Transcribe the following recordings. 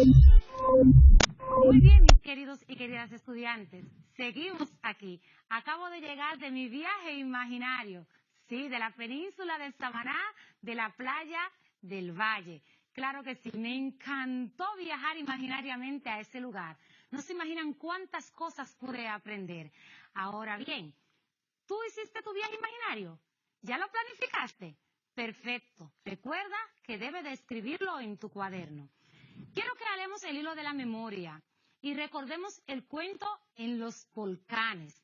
Muy bien, mis queridos y queridas estudiantes, seguimos aquí. Acabo de llegar de mi viaje imaginario, sí, de la península de Samaná, de la playa del Valle. Claro que sí, me encantó viajar imaginariamente a ese lugar. No se imaginan cuántas cosas pude aprender. Ahora bien, ¿tú hiciste tu viaje imaginario? ¿Ya lo planificaste? Perfecto. Recuerda que debes de escribirlo en tu cuaderno. Quiero que hablemos el hilo de la memoria y recordemos el cuento en los volcanes,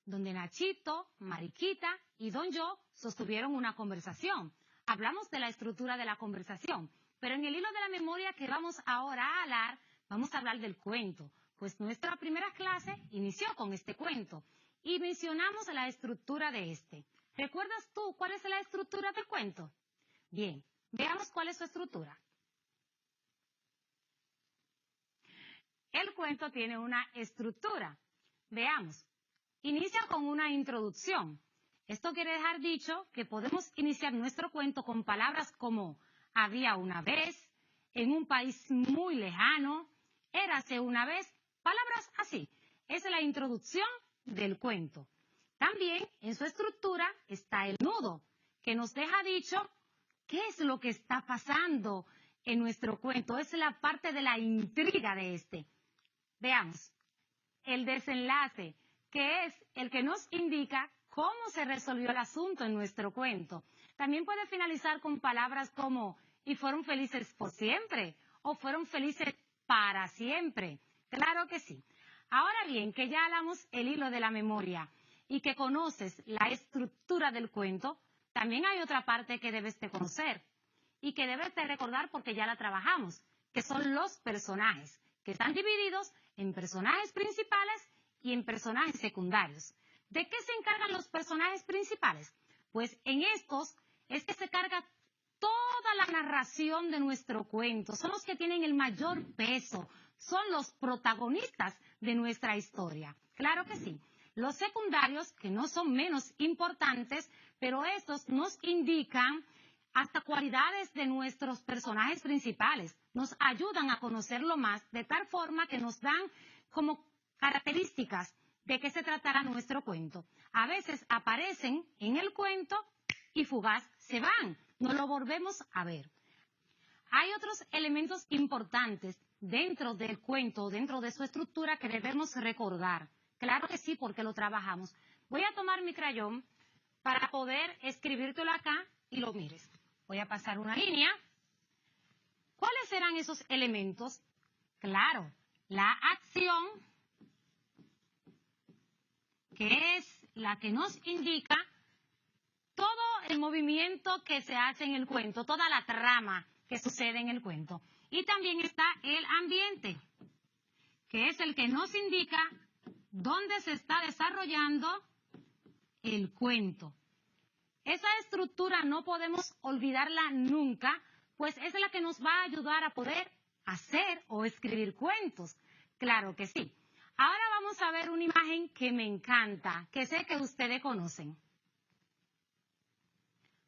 donde Nachito, Mariquita y Don Yo sostuvieron una conversación. Hablamos de la estructura de la conversación, pero en el hilo de la memoria que vamos ahora a hablar, vamos a hablar del cuento, pues nuestra primera clase inició con este cuento y mencionamos la estructura de este. ¿Recuerdas tú cuál es la estructura del cuento? Bien, veamos cuál es su estructura. El cuento tiene una estructura. Veamos. Inicia con una introducción. Esto quiere dejar dicho que podemos iniciar nuestro cuento con palabras como había una vez, en un país muy lejano, érase una vez, palabras así. Esa es la introducción del cuento. También en su estructura está el nudo, que nos deja dicho qué es lo que está pasando en nuestro cuento. Es la parte de la intriga de este. Veamos, el desenlace, que es el que nos indica cómo se resolvió el asunto en nuestro cuento. También puede finalizar con palabras como, y fueron felices por siempre, o fueron felices para siempre. Claro que sí. Ahora bien, que ya hablamos el hilo de la memoria y que conoces la estructura del cuento, también hay otra parte que debes de conocer y que debes de recordar porque ya la trabajamos, que son los personajes, que están divididos en personajes principales y en personajes secundarios. ¿De qué se encargan los personajes principales? Pues en estos es que se carga toda la narración de nuestro cuento. Son los que tienen el mayor peso, son los protagonistas de nuestra historia. Claro que sí. Los secundarios, que no son menos importantes, pero estos nos indican hasta cualidades de nuestros personajes principales. Nos ayudan a conocerlo más de tal forma que nos dan como características de qué se tratará nuestro cuento. A veces aparecen en el cuento y fugaz se van, no lo volvemos a ver. Hay otros elementos importantes dentro del cuento, dentro de su estructura que debemos recordar. Claro que sí, porque lo trabajamos. Voy a tomar mi crayón para poder escribírtelo acá y lo mires. Voy a pasar una línea. ¿Cuáles serán esos elementos? Claro, la acción, que es la que nos indica todo el movimiento que se hace en el cuento, toda la trama que sucede en el cuento. Y también está el ambiente, que es el que nos indica dónde se está desarrollando el cuento. Esa estructura no podemos olvidarla nunca, pues es la que nos va a ayudar a poder hacer o escribir cuentos. Claro que sí. Ahora vamos a ver una imagen que me encanta, que sé que ustedes conocen.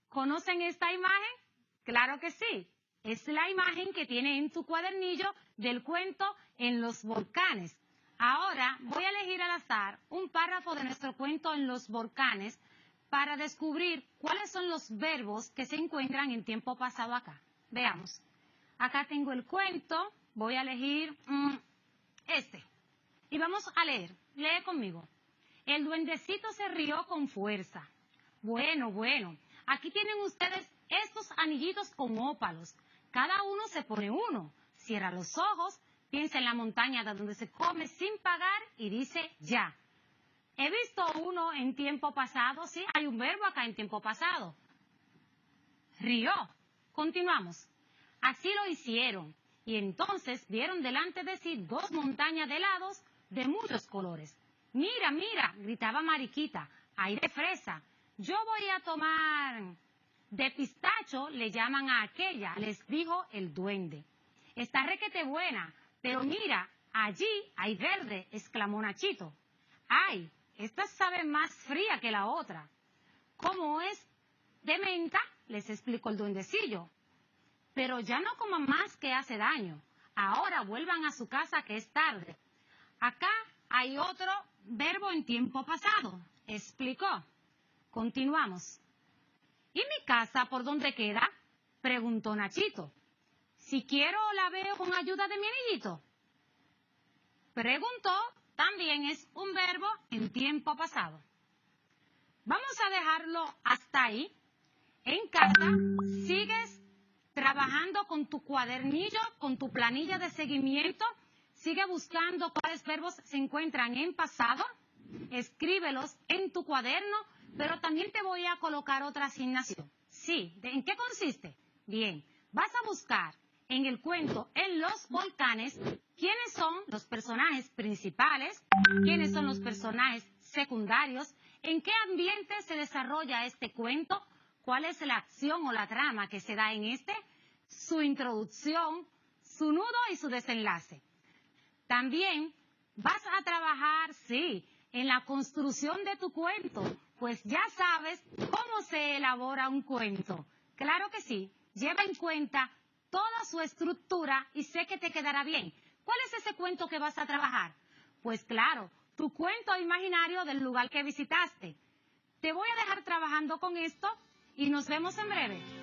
¿Conocen esta imagen? Claro que sí. Es la imagen que tiene en tu cuadernillo del cuento en los volcanes. Ahora voy a elegir al azar un párrafo de nuestro cuento en los volcanes para descubrir cuáles son los verbos que se encuentran en tiempo pasado acá. Veamos. Acá tengo el cuento. Voy a elegir este. Y vamos a leer. Lee conmigo. El duendecito se rió con fuerza. Bueno. Aquí tienen ustedes estos anillitos con ópalos. Cada uno se pone uno. Cierra los ojos, piensa en la montaña de donde se come sin pagar y dice ya. He visto uno en tiempo pasado, sí, hay un verbo acá en tiempo pasado. Rió. Continuamos. Así lo hicieron. Y entonces vieron delante de sí dos montañas de helados de muchos colores. Mira, gritaba Mariquita, hay de fresa. Yo voy a tomar de pistacho, le llaman a aquella, les dijo el duende. Está requete buena, pero mira, allí hay verde, exclamó Nachito. Ay, esta sabe más fría que la otra. ¿Cómo es de menta? Les explicó el duendecillo. Pero ya no coman más que hace daño. Ahora vuelvan a su casa que es tarde. Acá hay otro verbo en tiempo pasado. ¿Explicó? Continuamos. ¿Y mi casa por dónde queda? Preguntó Nachito. Si quiero la veo con ayuda de mi amiguito. Preguntó también es un verbo en tiempo pasado. Vamos a dejarlo hasta ahí. En casa sigues trabajando con tu cuadernillo, con tu planilla de seguimiento. Sigue buscando cuáles verbos se encuentran en pasado. Escríbelos en tu cuaderno, pero también te voy a colocar otra asignación. Sí, ¿en qué consiste? Bien, vas a buscar en el cuento En los volcanes quiénes son los personajes principales, quiénes son los personajes secundarios, en qué ambiente se desarrolla este cuento, cuál es la acción o la trama que se da en este, su introducción, su nudo y su desenlace. También vas a trabajar, sí, en la construcción de tu cuento, pues ya sabes cómo se elabora un cuento. Claro que sí, lleva en cuenta toda su estructura y sé que te quedará bien. ¿Cuál es ese cuento que vas a trabajar? Pues claro, tu cuento imaginario del lugar que visitaste. Te voy a dejar trabajando con esto y nos vemos en breve.